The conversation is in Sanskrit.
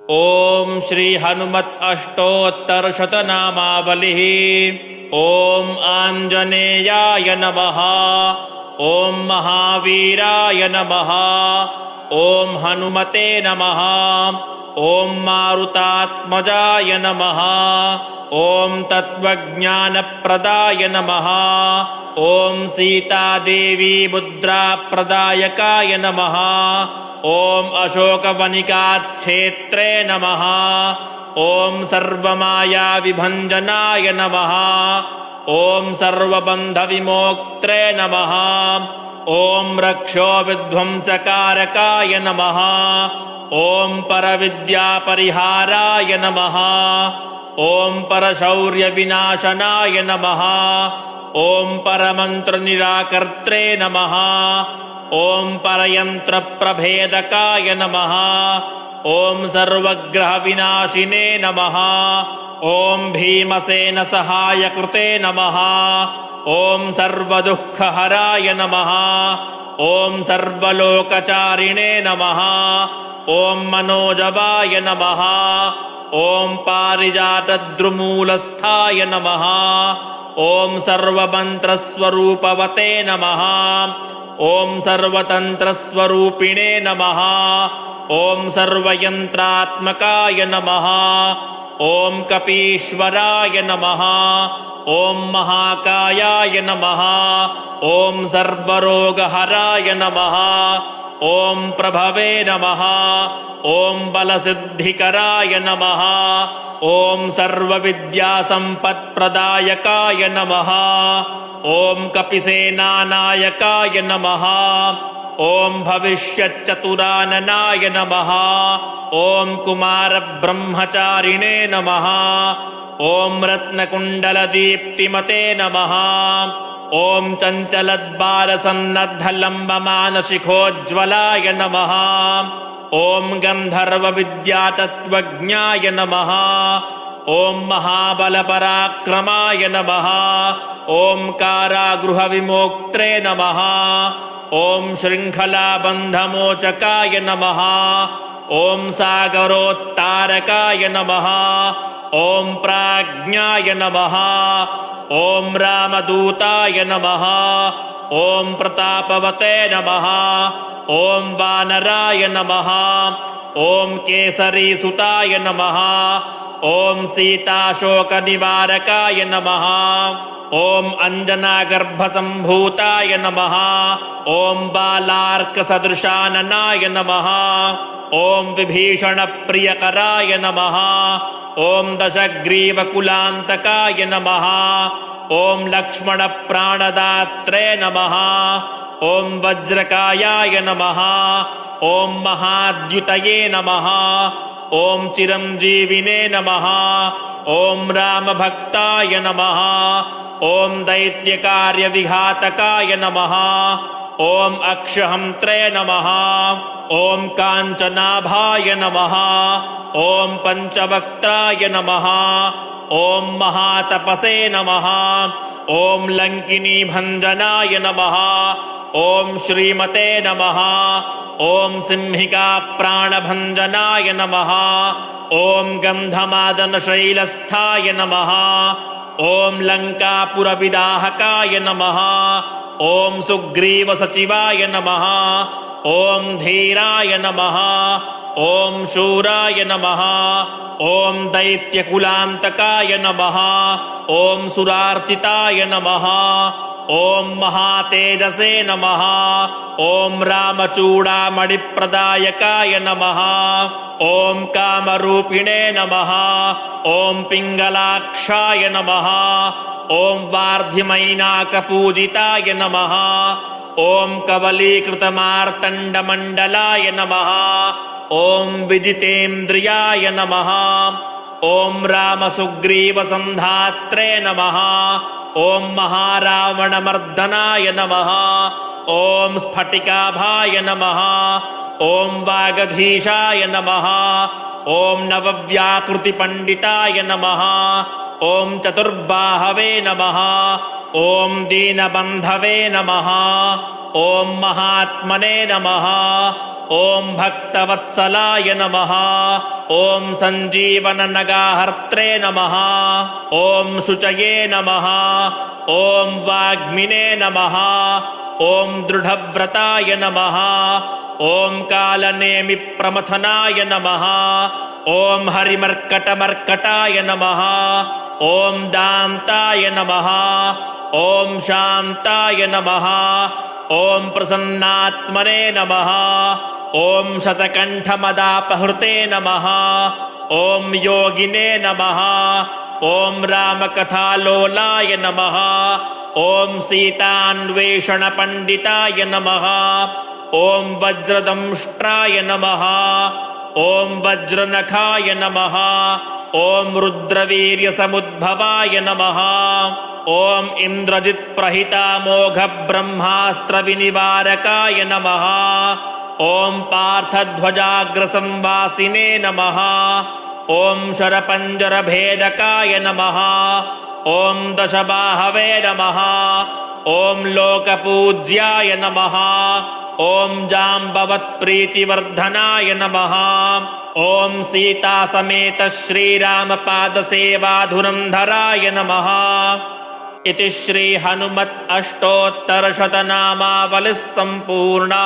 ओम श्री हनुमत अष्टोत्तरशतनामावलिः। ओम आंजनेयाय नमः। ओम महावीराय नमः। ओम हनुमते नमः। ओम मारुतात्मजाय नमः। ओम तत्त्वज्ञानप्रदाय नमः। ओम सीतादेवी मुद्राप्रदायकाय नमः। ओम अशोकवनिकाक्षेत्रे नमः। ओम सर्वमायाविभञ्जनाय नमः। ओम सर्वबन्धविमोक्त्रे नमः। ओम रक्षोविध्वंसकारकाय नमः। ओम परविद्यापरिहाराय नमः। ओम परशौर्यविनाशनाय नमः। ओम परमन्त्रनिराकर्त्रे नमः। ओम परयन्त्रप्रभेदकाय नमः। ओम सर्वग्रहविनाशिने नमः। ओम भीमसेनसहायकृते नमः। ओम सर्वदुःखहराय नमः। ओम सर्वलोकचारिणे नमः। ओम मनोजवाय नमः। ओम पारिजातद्रुमूलस्थाय नमः। ओम सर्वमन्त्रस्वरूपवते नमः। ओम सर्वतन्त्रस्वरूपिणे नमः। ओम सर्वयन्त्रात्मकाय नमः। ओम कपीश्वराय नमः। ओम महाकायाय नमः। ओम सर्वरोगहराय नमः। ओम प्रभवे नमः। ओम बलसिद्धिकराय नमः। ओम सर्वविद्यासम्पत्प्रदायकाय नमः। ओम कपिसेनानायकाय नमः। ओम भविष्यच्चतुराननाय नमः। ओम कुमारब्रह्मचारिणे नमः। ओम रत्नकुण्डलदीप्तिमते नमः। ओम चञ्चलद्बालसन्नद्धलम्बमानशिखोज्ज्वलाय नमः। ओम गन्धर्वविद्यातत्त्वज्ञाय नमः। ओम महाबलपराक्रमाय नमः। ओम कारागृहविमोक्त्रे नमः। ओम शृङ्खलाबन्धमोचकाय नमः। ओम सागरोत्तारकाय नमः। ओम प्राज्ञाय नमः। ओम रामदूताय नमः। ओम प्रतापवते नमः। ओम वानराय नमः। ओम केसरीसुताय नमः। ओम सीताशोकनिवारकाय नमः। ओम अंजनागर्भसम्भूताय नमः। ओम बालार्कसदृशाननाय नमः। ओम विभीषणप्रियकराय नमः। ओम दशग्रीवकुलान्तकाय नमः। ओम लक्ष्मणप्राणदात्रे नमः। ओम वज्रकायाय नमः। ओम महाद्युतये नमः। ओम चिरञ्जीविने नमः। ओम रामभक्ताय नमः। ओम दैत्यकार्यविघातकाय नमः। ओम अक्षहन्त्रे नमः। ओम काञ्चनाभाय नमः। ओम पञ्चवक्त्राय नमः। ओम महातपसे नमः। ओम लङ्किनीभञ्जनाय नमः। ओम श्रीमते नमः। ओम सिंहिकाप्राणभञ्जनाय नमः। ओम गन्धमादनशैलस्थाय नमः। ओम लङ्कापुरविदाहकाय नमः। ओम सुग्रीवसचिवाय नमः। ओम धीराय नमः। ओम शूराय नमः। ओम दैत्यकुलान्तकाय नमः। ओम सुरार्चिताय नमः। ओम महातेजसे नमः। ओम रामचूडामणिप्रदायकाय नमः। ओम कामरूपिणे नमः। ओम पिङ्गलाक्षाय नमः। ओम वार्धिमैनाकपूजिताय नमः। ओम कवलीकृतमार्तण्डमण्डलाय नमः। ओम विजितेन्द्रियाय नमः। ओम रामसुग्रीवसन्धात्रे नमः। ओम महारावणमर्दनाय नमः। ओम स्फटिकाभाय नमः। ओम वागधीशाय नमः। ओम नवव्याकृतिपण्डिताय नमः। ओम चतुर्बाहवे नमः। ओम दीनबन्धवे नमः। ओम महात्मने नमः। ॐ भक्तवत्सलाय नमः ॐ सञ्जीवननगाहर्त्रे नमः ॐ शुचये नमः ॐ वाग्मिने नमः ॐ दृढव्रताय नमः ॐ कालनेमिप्रमथनाय नमः ॐ हरिमर्कटमर्कटाय नमः ॐ दान्ताय नमः ॐ शान्ताय नमः ॐ प्रसन्नात्मने नमः ॐ शतकण्ठमदापहृते नमः ॐ योगिने नमः ॐ रामकथालोलाय नमः ॐ सीतान्वेषणपण्डिताय नमः ॐ वज्रदंष्ट्राय नमः ॐ वज्रनखाय नमः ॐ रुद्रवीर्यसमुद्भवाय नमः ॐ इन्द्रजित्प्रहितामोघब्रह्मास्त्रविनिवारकाय नमः ॐ पार्थध्वजाग्रसंवासिने नमः ॐ शरपञ्जरभेदकाय नमः ॐ दशबाहवे नमः ॐ लोकपूज्याय नमः ॐ जाम्बवत्प्रीतिवर्धनाय नमः ॐ सीतासमेत श्रीरामपादसेवाधुरन्धराय नमः इति श्री हनुमत् अष्टोत्तरशतनामावलिः सम्पूर्णा।